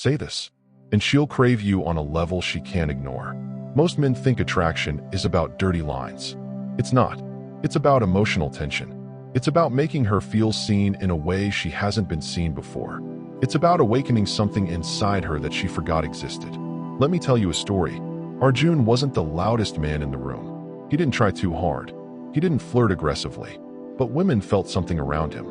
Say this, and she'll crave you on a level she can't ignore. Most men think attraction is about dirty lines. It's not. It's about emotional tension. It's about making her feel seen in a way she hasn't been seen before. It's about awakening something inside her that she forgot existed. Let me tell you a story. Arjun wasn't the loudest man in the room. He didn't try too hard. He didn't flirt aggressively. But women felt something around him.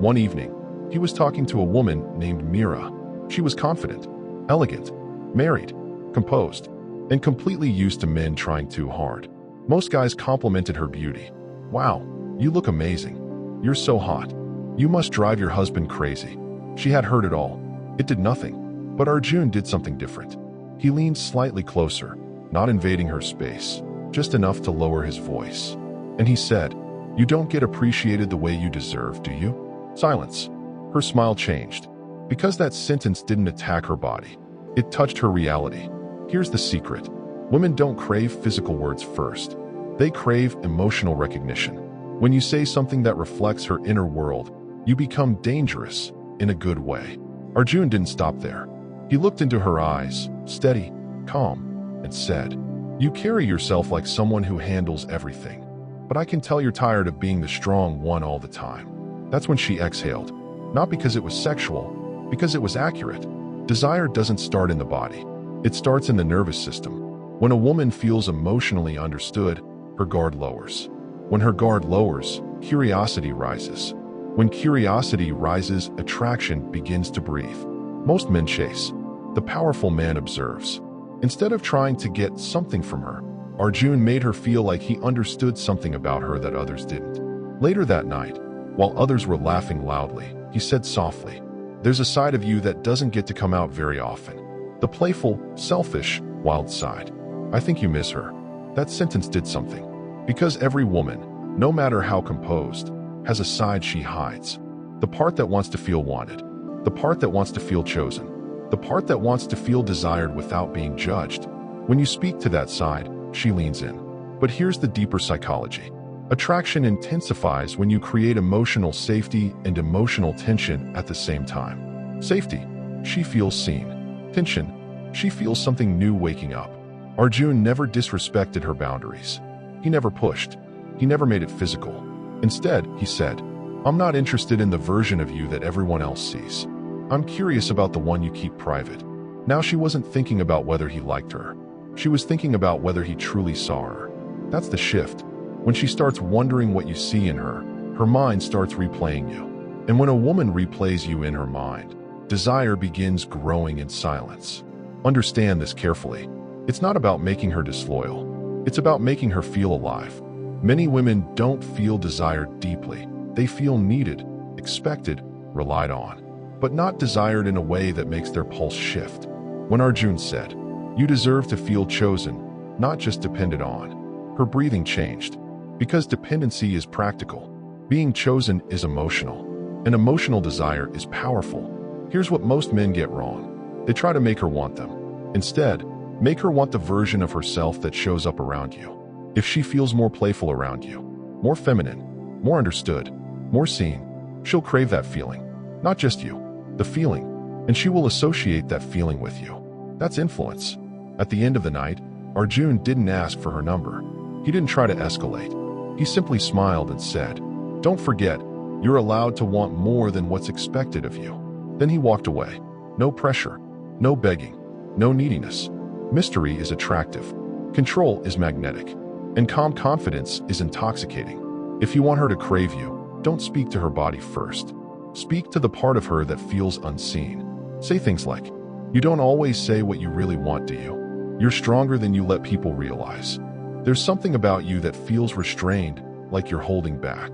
One evening, he was talking to a woman named Meera. She was confident, elegant, married, composed, and completely used to men trying too hard. Most guys complimented her beauty. "Wow, you look amazing. You're so hot. You must drive your husband crazy." She had heard it all. It did nothing. But Arjun did something different. He leaned slightly closer, not invading her space, just enough to lower his voice. And he said, "You don't get appreciated the way you deserve, do you?" Silence. Her smile changed. Because that sentence didn't attack her body. It touched her reality. Here's the secret. Women don't crave physical words first. They crave emotional recognition. When you say something that reflects her inner world, you become dangerous in a good way. Arjun didn't stop there. He looked into her eyes, steady, calm, and said, "You carry yourself like someone who handles everything. But I can tell you're tired of being the strong one all the time." That's when she exhaled. Not because it was sexual, because it was accurate. Desire doesn't start in the body. It starts in the nervous system. When a woman feels emotionally understood, her guard lowers. When her guard lowers, curiosity rises. When curiosity rises, attraction begins to breathe. Most men chase. The powerful man observes. Instead of trying to get something from her, Arjun made her feel like he understood something about her that others didn't. Later that night, while others were laughing loudly, he said softly, "There's a side of you that doesn't get to come out very often. The playful, selfish, wild side. I think you miss her." That sentence did something. Because every woman, no matter how composed, has a side she hides. The part that wants to feel wanted. The part that wants to feel chosen. The part that wants to feel desired without being judged. When you speak to that side, she leans in. But here's the deeper psychology. Attraction intensifies when you create emotional safety and emotional tension at the same time. Safety, she feels seen. Tension, she feels something new waking up. Arjun never disrespected her boundaries. He never pushed. He never made it physical. Instead, he said, "I'm not interested in the version of you that everyone else sees. I'm curious about the one you keep private." Now she wasn't thinking about whether he liked her. She was thinking about whether he truly saw her. That's the shift. When she starts wondering what you see in her, her mind starts replaying you. And when a woman replays you in her mind, desire begins growing in silence. Understand this carefully. It's not about making her disloyal. It's about making her feel alive. Many women don't feel desired deeply. They feel needed, expected, relied on, but not desired in a way that makes their pulse shift. When Arjun said, "You deserve to feel chosen, not just depended on," her breathing changed. Because dependency is practical. Being chosen is emotional. And emotional desire is powerful. Here's what most men get wrong. They try to make her want them. Instead, make her want the version of herself that shows up around you. If she feels more playful around you, more feminine, more understood, more seen, she'll crave that feeling. Not just you, the feeling. And she will associate that feeling with you. That's influence. At the end of the night, Arjun didn't ask for her number. He didn't try to escalate. He simply smiled and said, "Don't forget, you're allowed to want more than what's expected of you." Then he walked away. No pressure, no begging, no neediness. Mystery is attractive. Control is magnetic. And calm confidence is intoxicating. If you want her to crave you, don't speak to her body first. Speak to the part of her that feels unseen. Say things like, "You don't always say what you really want, do you? You're stronger than you let people realize. There's something about you that feels restrained, like you're holding back."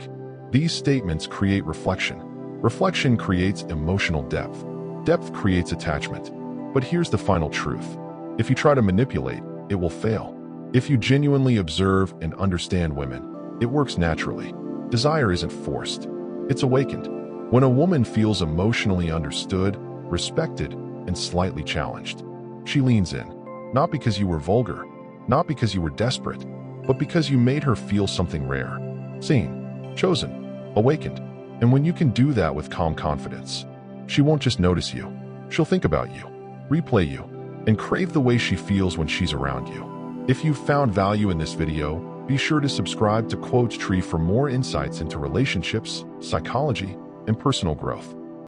These statements create reflection. Reflection creates emotional depth. Depth creates attachment. But here's the final truth. If you try to manipulate, it will fail. If you genuinely observe and understand women, it works naturally. Desire isn't forced. It's awakened. When a woman feels emotionally understood, respected, and slightly challenged, she leans in. Not because you were vulgar, not because you were desperate, but because you made her feel something rare. Seen, chosen, awakened. And when you can do that with calm confidence, she won't just notice you. She'll think about you. replay you, and crave the way she feels when she's around you. If you've found value in this video, be sure to subscribe to Quote Tree for more insights into relationships, psychology, and personal growth.